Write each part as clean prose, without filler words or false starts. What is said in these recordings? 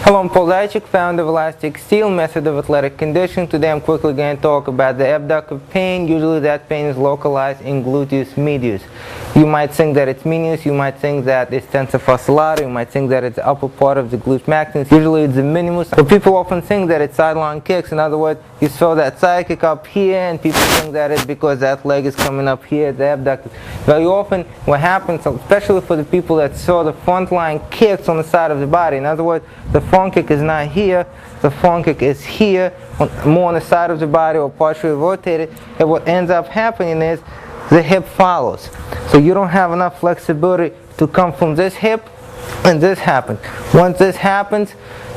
Hello, I'm Paul Dychik, founder of Elastic Steel, method of athletic conditioning. Today I'm quickly going to talk about the abductor pain. Usually that pain is localized in gluteus medius. You might think that it's medius, you might think that it's tensor fascillaris, you might think that it's the upper part of the glute maximus. Usually it's the minimus. But people often think that it's sideline kicks. In other words, you feel that side kick up here and people think that it's because that leg is coming up here, the abductor. Very often what happens, especially for the people that saw the front line kicks on the side of the body, in other words, the front kick is not here, the front kick is here, more on the side of the body or partially rotated, and what ends up happening is the hip follows. So you don't have enough flexibility to come from this hip, and this happens. Once this happens,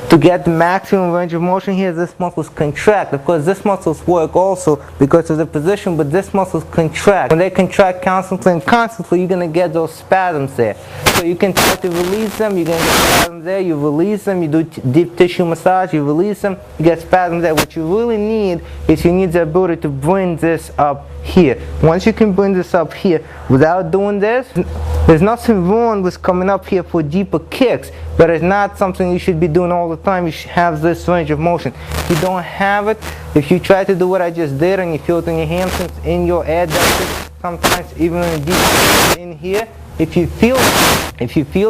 to get the maximum range of motion here, this muscles contract. Of course, this muscles work also because of the position, but this muscles contract. When they contract constantly and constantly, you're going to get those spasms there. So you can try to release them, you're going to get spasms there, you release them, you do deep tissue massage, you release them, you get spasms there. What you really need is you need the ability to bring this up here. Once you can bring this up here without doing this, there's nothing wrong with coming up here for deeper kicks, but it's not something you should be doing all the time. You should have this range of motion. If you don't have it, if you try to do what I just did and you feel it in your hamstrings, in your adductors, sometimes even in deep in here, if you feel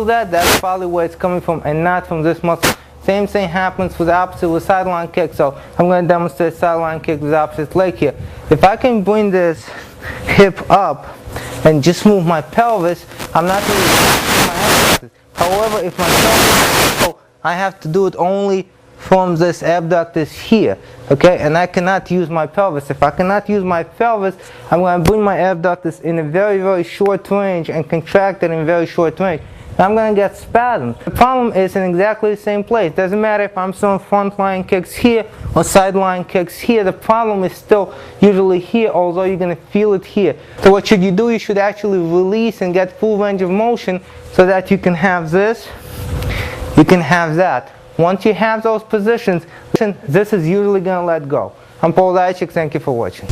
that, that's probably where it's coming from and not from this muscle. Same thing happens with the opposite with sideline kick. So I'm going to demonstrate sideline kick with the opposite leg here. If I can bring this hip up and just move my pelvis, I'm not really my abductors. However, if my pelvis is low, I have to do it only from this abductors here, okay? And I cannot use my pelvis. If I cannot use my pelvis, I'm going to bring my abductors in a very, very short range and contract it in a very short range. I'm going to get spasms. The problem is in exactly the same place. Doesn't matter if I'm throwing front line kicks here or sideline kicks here. The problem is still usually here, although you're going to feel it here. So what should you do? You should actually release and get full range of motion so that you can have this, you can have that. Once you have those positions, this is usually going to let go. I'm Paul Dychik. Thank you for watching.